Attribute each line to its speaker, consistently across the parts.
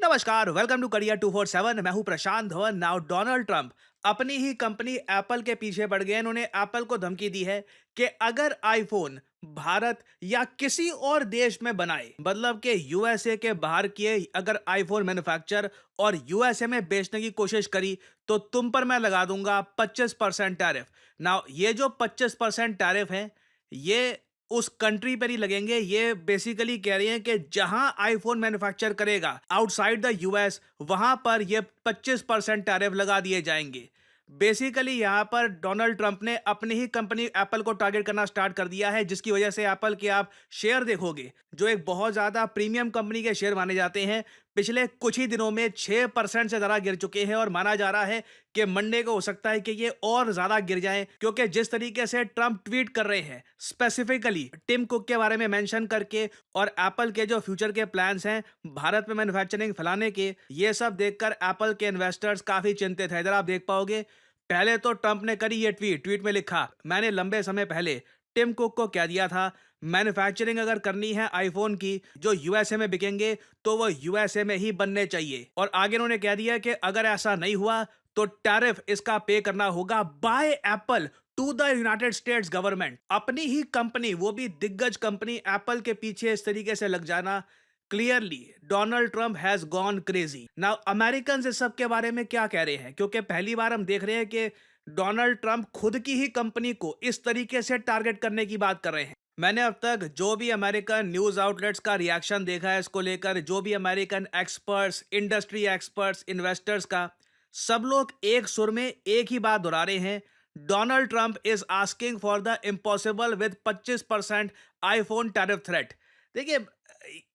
Speaker 1: नमस्कार, welcome to career 247। मैं हूं प्रशांत धवन। नाउ डोनाल्ड ट्रंप अपनी ही कंपनी एप्पल के पीछे पड़ गए। इन्होंने एप्पल को धमकी दी है कि अगर आईफोन भारत या किसी और देश में बनाए, मतलब कि यूएसए के बाहर किए अगर आईफोन मैन्युफैक्चर और यूएसए में बेचने की कोशिश करी, तो तुम पर मैं लगा दूंगा 25% टैरिफ। नाउ ये जो 25% टैरिफ है, ये उस कंट्री पर ही लगेंगे। ये बेसिकली कह रही हैं कि जहां आईफोन मैन्युफैक्चर करेगा आउटसाइड द यूएस, वहां पर ये 25% टैरिफ लगा दिए जाएंगे। बेसिकली यहां पर डोनाल्ड ट्रंप ने अपनी ही कंपनी एप्पल को टारगेट करना स्टार्ट कर दिया है, जिसकी वजह से एप्पल के आप शेयर देखोगे, जो एक बहुत ज्यादा प्रीमियम कंपनी के शेयर माने जाते हैं, पिछले कुछ ही दिनों में 6% से ज्यादा गिर चुके हैं। और माना जा रहा है कि मंडे को हो सकता है कि ये और ज्यादा गिर जाएं, क्योंकि जिस तरीके से ट्रंप ट्वीट कर रहे हैं, स्पेसिफिकली टिम कुक के बारे में मेंशन करके, और एप्पल के जो फ्यूचर के प्लान्स हैं भारत में मैन्युफैक्चरिंग फैलाने के, ये सब देखकर एप्पल के इन्वेस्टर्स काफी चिंतित है। इधर आप देख पाओगे, पहले तो ट्रंप ने करी ये ट्वीट में लिखा, मैंने लंबे समय पहले टिम कुक को कह दिया था, मैन्युफैक्चरिंग अगर करनी है आईफोन की जो यूएसए में बिकेंगे, तो वो यूएसए में ही बनने चाहिए। और आगे उन्होंने कह दिया कि अगर ऐसा नहीं हुआ तो टैरिफ इसका पे करना होगा by Apple to the United States government. अपनी ही कंपनी, वो भी दिग्गज कंपनी एप्पल के पीछे इस तरीके से लग जाना, clearly Donald Trump has gone crazy. Now American इस सब के बारे में क्या कह रहे हैं, क्योंकि पहली बार हम देख रहे हैं कि डोनाल्ड ट्रंप खुद की ही कंपनी को इस तरीके से टारगेट करने की बात कर रहे हैं। मैंने अब तक जो भी अमेरिकन न्यूज आउटलेट्स का रिएक्शन देखा है इसको लेकर, जो भी American experts, industry experts, investors का, सब लोग एक सुर में एक ही बात दोहरा रहे हैं, Donald Trump is asking for the impossible with 25% iPhone tariff threat. देखिए,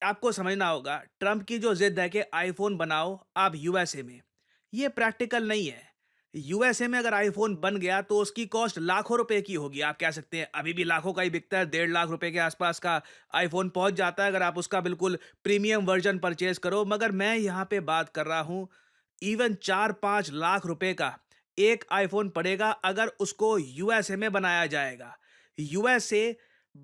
Speaker 1: आपको समझना होगा, ट्रंप की जो जिद है कि आईफोन बनाओ आप यूएसए में, ये प्रैक्टिकल नहीं है। यूएसए में अगर आईफोन बन गया तो उसकी कॉस्ट लाखों रुपए की होगी। आप कह सकते हैं अभी भी लाखों का ही बिकता है, 1.5 लाख रुपए के आसपास का आईफोन पहुंच जाता है अगर आप उसका बिल्कुल प्रीमियम वर्जन परचेज करो। मगर मैं यहाँ पे बात कर रहा हूँ, इवन 4-5 लाख रुपए का एक आईफोन पड़ेगा अगर उसको यूएसए में बनाया जाएगा। यूएसए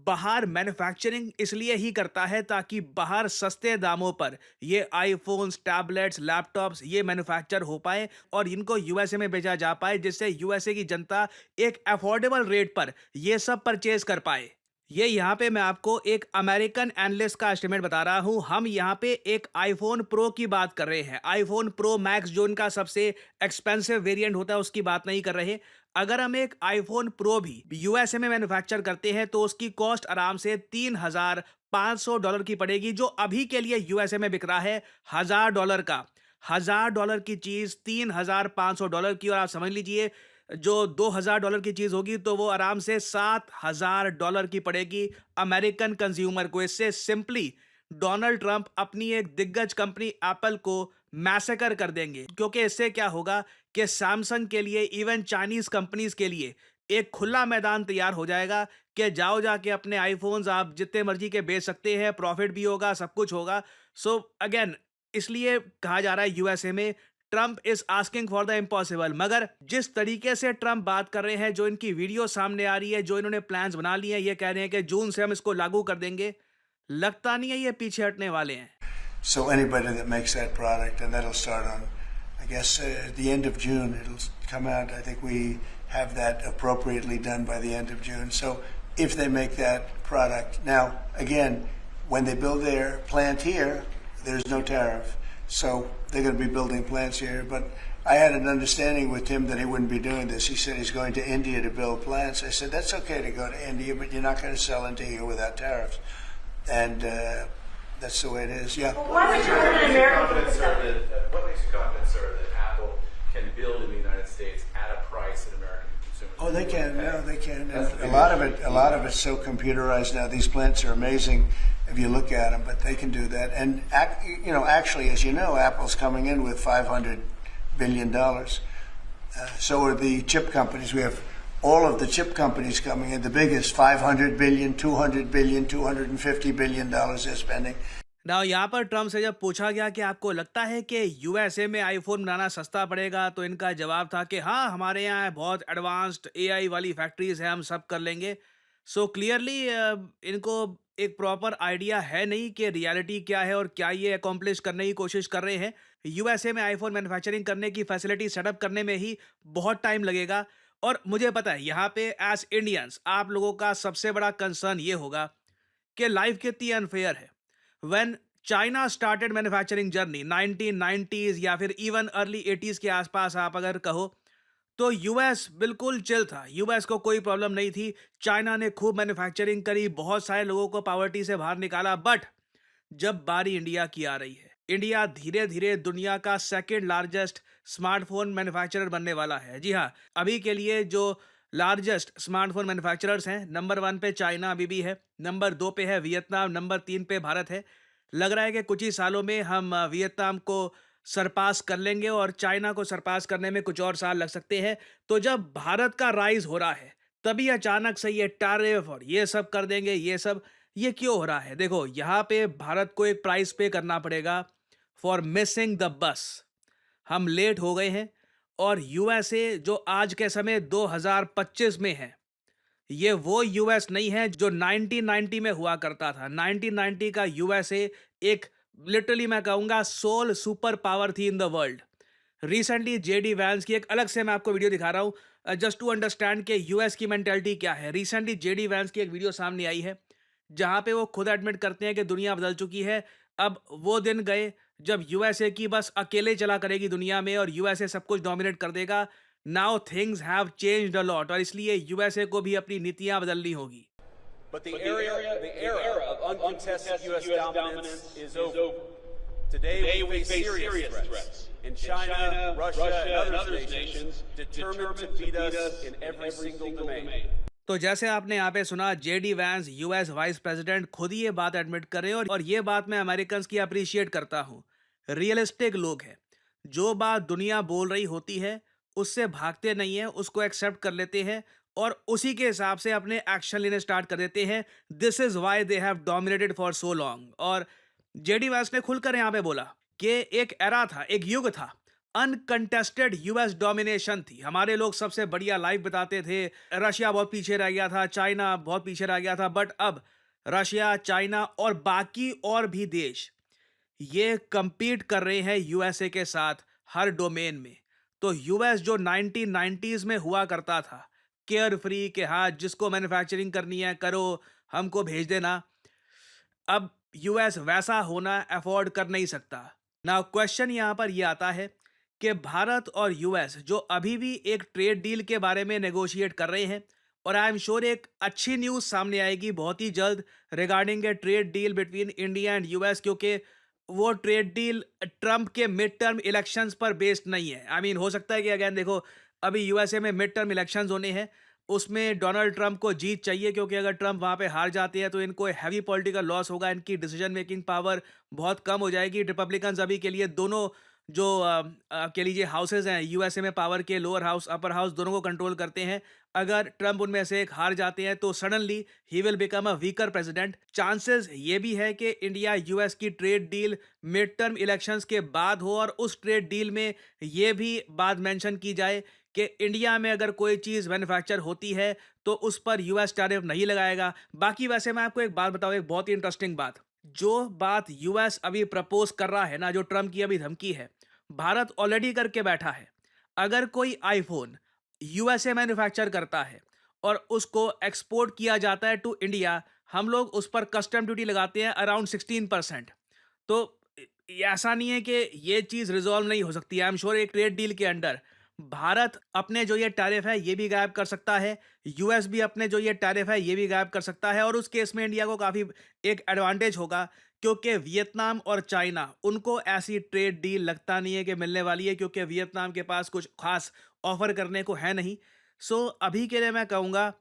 Speaker 1: बाहर मैन्युफैक्चरिंग इसलिए ही करता है ताकि बाहर सस्ते दामों पर ये आईफोन्स, टैबलेट्स, लैपटॉप्स ये मैन्युफैक्चर हो पाए और इनको यूएसए में भेजा जा पाए, जिससे यूएसए की जनता एक अफोर्डेबल रेट पर ये सब परचेज कर पाए। ये यहाँ पे मैं आपको एक अमेरिकन एनालिस्ट का एस्टिमेट बता रहा हूँ। हम यहाँ पे एक आईफोन प्रो की बात कर रहे हैं, आईफोन प्रो मैक्स जो इनका सबसे एक्सपेंसिव वेरिएंट होता है उसकी बात नहीं कर रहे। अगर हम एक आईफोन प्रो भी यूएसए में मैन्युफैक्चर करते हैं तो उसकी कॉस्ट आराम से $3,500 की पड़ेगी, जो अभी के लिए यूएसए में बिक रहा है $1,000 का। $1,000 की चीज $3,500 की, और आप समझ लीजिए जो $2,000 की चीज होगी तो वो आराम से $7,000 की पड़ेगी अमेरिकन कंज्यूमर को। इससे सिंपली डोनाल्ड ट्रंप अपनी एक दिग्गज कंपनी एप्पल को मैसेकर कर देंगे, क्योंकि इससे क्या होगा कि सैमसंग के लिए, इवन चाइनीज कंपनीज के लिए एक खुला मैदान तैयार हो जाएगा कि जाओ जाके अपने आईफोन्स आप जितने मर्जी के बेच सकते हैं, प्रॉफिट भी होगा, सब कुछ होगा। सो अगेन, इसलिए कहा जा रहा है यूएसए में Trump is asking for the impossible. मगर जिस तरीके से ट्रंप बात कर रहे हैं, जो इनकी वीडियो सामने आ रही है, जो इन्होंने प्लान्स बना लिए हैं, ये कह रहे हैं कि जून से हम इसको लागू कर देंगे, लगता नहीं है ये पीछे हटने वाले हैं।
Speaker 2: So anybody that makes that product, and that'll start on, I guess, at the end of June, it'll come out. I think we have that appropriately done by the end of June. So if they make that product, now again, when they build their plant here, there's no tariff. So they're going to be building plants here. But I had an understanding with Tim that he wouldn't be doing this. He said he's going to India to build plants. I said, that's okay to go to India, but you're not going to sell into here without tariffs. And that's the way it is. Yeah.
Speaker 3: Well, why would you live in America?
Speaker 4: What makes you confident, sir, that Apple can build in the United States at a price that American consumers?
Speaker 2: Oh, they can. No, they can. And a lot of it's so computerized now. These plants are amazing if you look at them, but they can do that. And actually, as you know, Apple's coming in with $500 billion. So are the chip companies. We have all of the chip companies coming in. The biggest, $500 billion, $200 billion, $250 billion they're spending.
Speaker 1: Now यहाँ पर Trump से जब पूछा गया कि आपको लगता है कि यूएसए में आईफोन बनाना सस्ता पड़ेगा, तो इनका जवाब था कि हाँ, हमारे यहाँ बहुत एडवांस्ड एआई वाली फैक्ट्रीज है, हम सब कर लेंगे। सो क्लियरली इनको एक प्रॉपर आइडिया है नहीं कि रियलिटी क्या है और क्या ये अकॉम्प्लिश करने की कोशिश कर रहे हैं। यूएसए में आईफोन मैन्युफैक्चरिंग करने की फैसिलिटी सेटअप करने में ही बहुत टाइम लगेगा। और मुझे पता है यहाँ पे एज इंडियंस आप लोगों का सबसे बड़ा कंसर्न ये होगा कि लाइफ कितनी अनफेयर है। When China started manufacturing journey 1990s या फिर इवन अर्ली 80s के आसपास आप अगर कहो, तो यूएस बिल्कुल चिल था। यूएस को कोई प्रॉब्लम नहीं थी। चाइना ने खूब मैन्युफैक्चरिंग करी, बहुत सारे लोगों को पॉवर्टी से बाहर निकाला। बट जब बारी इंडिया की आ रही है, इंडिया धीरे धीरे दुनिया का सेकंड लार्जेस्ट स्मार्टफोन मैन्युफैक्चरर बनने वाला है। जी हाँ, अभी के लिए जो लार्जेस्ट स्मार्टफोन मैन्युफैक्चरर्स हैं, नंबर 1 पे चाइना अभी भी है, नंबर 2 पे है वियतनाम, नंबर 3 पे भारत है। लग रहा है कि कुछ ही सालों में हम वियतनाम को सरपास कर लेंगे और चाइना को सरपास करने में कुछ और साल लग सकते हैं। तो जब भारत का राइज हो रहा है, तभी अचानक से ये टैरिफ और ये सब कर देंगे। ये क्यों हो रहा है? देखो, यहाँ पे भारत को एक प्राइस पे करना पड़ेगा फॉर मिसिंग द बस। हम लेट हो गए हैं और यूएसए जो आज के समय 2025 में है, ये वो यूएस नहीं है जो 1990 में हुआ करता था। 1990 का यूएसए एक लिटरली मैं कहूंगा सोल सुपर पावर थी in the world. Recently JD Vance की एक अलग से मैं आपको वीडियो दिखा रहा हूं जस्ट टू अंडरस्टैंड कि यूएस की मेंटेलिटी क्या है। रिसेंटली जेडी वैंस की एक वीडियो सामने आई है जहां पे वो खुद एडमिट करते हैं कि दुनिया बदल चुकी है। अब वो दिन गए जब यूएसए की बस अकेले चला करेगी दुनिया में और यूएसए सब कुछ डोमिनेट कर देगा। Now things have changed a lot और इसलिए यूएसए को भी अपनी नीतियां बदलनी होगी।
Speaker 5: But the era of uncontested U.S. dominance is over. Today we face serious threats, and China, Russia, and other nations determined to beat us in every single domain.
Speaker 1: तो जैसे आपने यहाँ पे सुना, JD Vance US vice president खुद ही ये बात admit कर रहे हैं और ये बात मैं अमेरिकन्स की अप्रिशिएट करता हूँ। रियलिस्टिक लोग हैं, जो बात दुनिया बोल रही होती है उससे भागते नहीं है, उसको एक्सेप्ट कर लेते हैं और उसी के हिसाब से अपने एक्शन लेने स्टार्ट कर देते हैं। This is why they have dominated for so long. और जेडी वैंस ने खुलकर यहाँ पे बोला कि एक एरा था, एक युग था, अनकंटेस्टेड यूएस डोमिनेशन थी। हमारे लोग सबसे बढ़िया लाइफ बताते थे। रशिया बहुत पीछे रह गया था, चाइना बहुत पीछे रह गया था। बट अब रशिया, चाइना और बाकी और भी देश ये compete कर रहे हैं यूएसए के साथ हर डोमेन में। तो यूएस जो 1990s में हुआ करता था, केयर फ्री के हाँ जिसको मैन्युफैक्चरिंग करनी है करो, हमको भेज देना, अब यूएस वैसा होना अफोर्ड कर नहीं सकता। नाउ क्वेश्चन यहाँ पर यह आता है कि भारत और यूएस जो अभी भी एक ट्रेड डील के बारे में नेगोशिएट कर रहे हैं और आई एम श्योर एक अच्छी न्यूज़ सामने आएगी बहुत ही जल्द regarding A trade deal between India and US, क्योंकि वो ट्रेड डील ट्रंप के मिड टर्म इलेक्शंस पर बेस्ड नहीं है। आई मीन हो सकता है कि अगेन देखो, अभी यूएसए में मिड टर्म इलेक्शंस होने हैं, उसमें डोनाल्ड ट्रंप को जीत चाहिए क्योंकि अगर ट्रंप वहाँ पे हार जाते हैं तो इनको हैवी पॉलिटिकल लॉस होगा, इनकी डिसीजन मेकिंग पावर बहुत कम हो जाएगी। रिपब्लिकन्स अभी के लिए दोनों जो कह लीजिए हाउसेज हैं यूएसए में पावर के, लोअर हाउस अपर हाउस दोनों को कंट्रोल करते हैं। अगर ट्रंप उनमें से एक हार जाते हैं तो suddenly he will become a weaker president. Chances ये भी है कि इंडिया यूएस की trade deal mid term elections के बाद हो और उस ट्रेड डील में ये भी बात मेंशन की जाए कि इंडिया में अगर कोई चीज़ मैन्युफैक्चर होती है तो उस पर यूएस टैरिफ नहीं लगाएगा। बाकी वैसे मैं आपको एक बात बताऊँ, एक बहुत ही इंटरेस्टिंग बात, जो बात यूएस अभी प्रपोज कर रहा है ना, जो ट्रंप की अभी धमकी है, भारत ऑलरेडी करके बैठा है। अगर कोई आईफोन यूएसए मैन्युफैक्चर करता है और उसको एक्सपोर्ट किया जाता है टू इंडिया, हम लोग उस पर कस्टम ड्यूटी लगाते हैं अराउंड 16%। तो ऐसा नहीं है कि ये चीज़ रिजॉल्व नहीं हो सकती। आई एम श्योर एक ट्रेड डील के अंडर भारत अपने जो ये टैरिफ है ये भी गायब कर सकता है, यूएस भी अपने जो ये टैरिफ है ये भी गायब कर सकता है। और उस केस में इंडिया को काफ़ी एक एडवांटेज होगा क्योंकि वियतनाम और चाइना, उनको ऐसी ट्रेड डील लगता नहीं है कि मिलने वाली है, क्योंकि वियतनाम के पास कुछ खास ऑफर करने को है नहीं। सो अभी के लिए मैं कहूँगा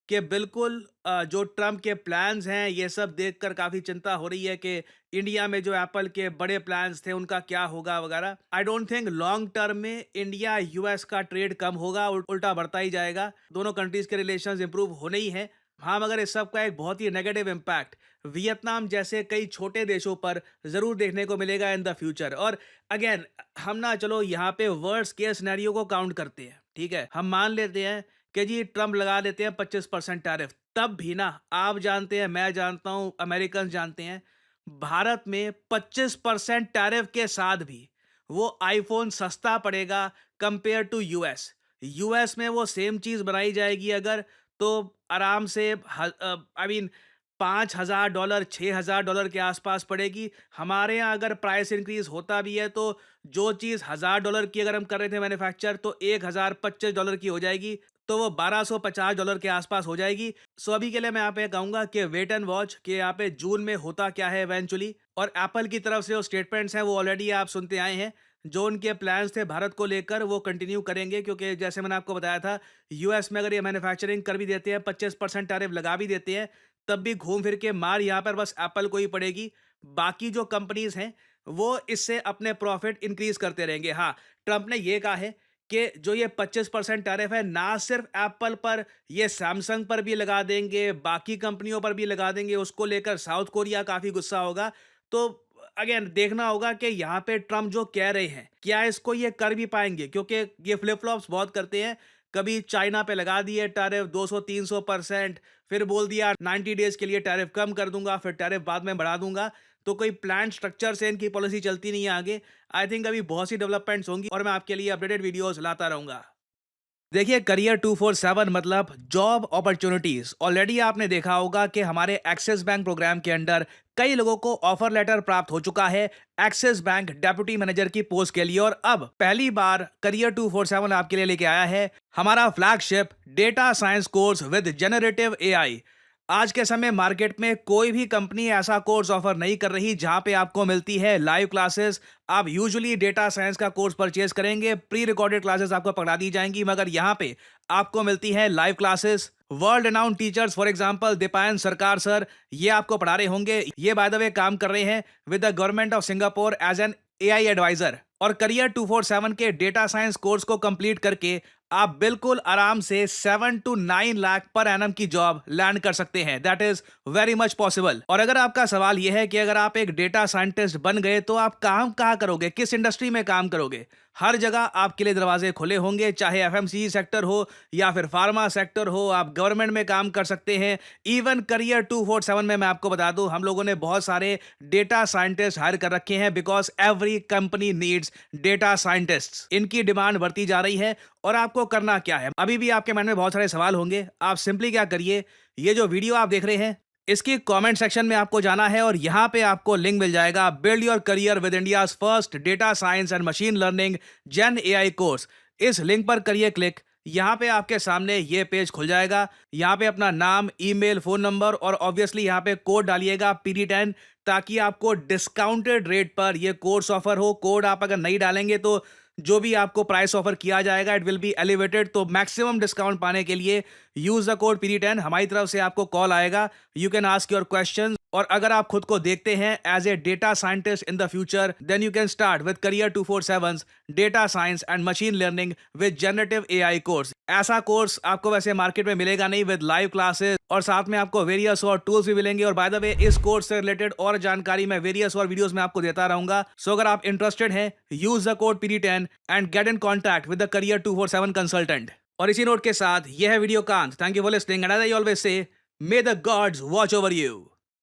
Speaker 1: कि बिल्कुल जो ट्रंप के प्लान्स हैं ये सब देखकर काफ़ी चिंता हो रही है कि इंडिया में जो एप्पल के बड़े प्लान्स थे उनका क्या होगा वगैरह। I don't think long term में इंडिया यूएस का ट्रेड कम होगा, उल्टा बढ़ता ही जाएगा। दोनों कंट्रीज़ के रिलेशंस इंप्रूव होने ही हैं। हाँ, मगर इस सब का एक बहुत ही नेगेटिव इम्पैक्ट वियतनाम जैसे कई छोटे देशों पर ज़रूर देखने को मिलेगा इन द फ्यूचर। और अगेन हम ना चलो यहाँ पे वर्स्ट केस सिनेरियो को काउंट करते हैं, ठीक है, हम मान लेते हैं कि जी ट्रम्प लगा देते हैं 25% टैरिफ, तब भी ना आप जानते हैं, मैं जानता हूं, अमेरिकन जानते हैं, भारत में 25% टैरिफ के साथ भी वो आईफोन सस्ता पड़ेगा कंपेयर टू यूएस। यूएस में वो सेम चीज बनाई जाएगी अगर, तो आराम से आई मीन $5,000 $6,000 के आसपास पड़ेगी। हमारे यहाँ अगर प्राइस इंक्रीज होता भी है तो जो चीज़ $1,000 की अगर हम कर रहे थे मैन्युफैक्चर, तो $1,025 की हो जाएगी, तो वो $1,250 के आसपास हो जाएगी। सो अभी के लिए मैं यहाँ पे कहूँगा कि वेट एंड वॉच कि यहाँ पे जून में होता क्या है इवेंचुअली। और एप्पल की तरफ से जो स्टेटमेंट्स हैं वो ऑलरेडी आप सुनते आए हैं। जो उनके प्लान्स थे भारत को लेकर वो कंटिन्यू करेंगे, क्योंकि जैसे मैंने आपको बताया था, यूएस में अगर ये मैन्युफैक्चरिंग कर भी देते हैं, 25% टैरिफ लगा भी देते हैं, तब भी घूम फिर के मार यहाँ पर बस एप्पल को ही पड़ेगी। बाकी जो कंपनीज हैं वो इससे अपने प्रॉफिट इंक्रीज करते रहेंगे। हाँ, ट्रंप ने ये कहा है कि जो ये 25% टैरिफ है ना सिर्फ एप्पल पर, ये सैमसंग पर भी लगा देंगे, बाकी कंपनियों पर भी लगा देंगे। उसको लेकर साउथ कोरिया काफी गुस्सा होगा। तो अगेन देखना होगा कि यहाँ पे ट्रम्प जो कह रहे हैं क्या इसको ये कर भी पाएंगे, क्योंकि ये फ्लिप फ्लॉप्स बहुत करते हैं। कभी चाइना पे लगा दिए टैरिफ 200-300%, फिर बोल दिया 90 डेज के लिए टैरिफ कम कर दूंगा, फिर टैरिफ बाद में बढ़ा दूंगा। तो कोई प्लान स्ट्रक्चर से इनकी पॉलिसी चलती नहीं है आगे। आई थिंक अभी बहुत सी डेवलपमेंट्स होंगी और मैं आपके लिए अपडेटेड वीडियोस लाता रहूंगा। देखिए, करियर 247 मतलब जॉब अपॉर्चुनिटीज। ऑलरेडी आपने देखा होगा कि हमारे एक्सिस बैंक प्रोग्राम के अंडर कई लोगों को ऑफर लेटर प्राप्त हो चुका है एक्सिस बैंक डेप्यूटी मैनेजर की पोस्ट के लिए। और अब पहली बार करियर 247 आपके लिए लेके आया है हमारा flagship data science course with generative AI. आज के समय मार्केट में कोई भी कंपनी ऐसा कोर्स ऑफर नहीं कर रही जहां पे आपको मिलती है लाइव क्लासेस। आप यूजुअली डेटा साइंस का कोर्स परचेज करेंगे, प्री रिकॉर्डेड क्लासेस आपको पकड़ा दी जाएंगी, मगर यहां पे आपको मिलती है live classes. World renowned teachers, for example Deepayan सरकार सर, ये आपको पढ़ा रहे होंगे। ये बाय द वे काम कर रहे हैं with the government of Singapore as an AI adviser. और करियर 247 के डेटा साइंस कोर्स को कंप्लीट करके आप बिल्कुल आराम से 7 to 9 लाख पर एनम की जॉब लैंड कर सकते हैं। That is very much possible. और अगर आपका सवाल यह है कि अगर आप एक डेटा साइंटिस्ट बन गए तो आप काम कहां करोगे, किस इंडस्ट्री में काम करोगे, हर जगह आपके लिए दरवाजे खुले होंगे, चाहे एफएमसीजी सेक्टर हो या फिर फार्मा सेक्टर हो। आप गवर्नमेंट में काम कर सकते हैं। इवन करियर 247 में मैं आपको बता दूं, हम लोगों ने बहुत सारे डेटा साइंटिस्ट हायर कर रखे हैं, because every company needs data scientists. इनकी डिमांड बढ़ती जा रही है। और आपको करना क्या है, अभी भी आपके मन में बहुत सारे सवाल होंगे। आप सिंपली क्या करिए, ये जो वीडियो आप देख रहे हैं इसकी कमेंट सेक्शन में आपको जाना है और यहां पे आपको लिंक मिल जाएगा build your career with India's first data science and machine learning gen AI course. इस लिंक पर करिए क्लिक। यहां पे आपके सामने ये पेज खुल जाएगा। यहां पे अपना नाम, ईमेल, फोन नंबर और ऑब्वियसली यहां पे कोड डालिएगा PD10, ताकि आपको डिस्काउंटेड रेट पर ये कोर्स ऑफर हो। कोड आप अगर नहीं डालेंगे तो जो भी आपको प्राइस ऑफर किया जाएगा इट विल बी एलिवेटेड। तो मैक्सिमम डिस्काउंट पाने के लिए यूज द कोड PD10। हमारी तरफ से आपको कॉल आएगा, you can ask your questions. और अगर आप खुद को देखते हैं as a data scientist in the future, then you can start with Career 247 data science and machine learning with generative AI course. ऐसा कोर्स आपको वैसे मार्केट में मिलेगा नहीं, विद लाइव क्लासेस और साथ में आपको वेरियस और टूल्स भी मिलेंगे। और बाय द वे इस कोर्स से रिलेटेड और जानकारी मैं वेरियस और वीडियोस में आपको देता रहूंगा। सो अगर आप इंटरेस्टेड हैं, use the code PD10 and get in contact with the Career 247 consultant. और इसी नोट के साथ यह है वीडियो कांत। Thank you for listening and as I always say, may the gods watch over you.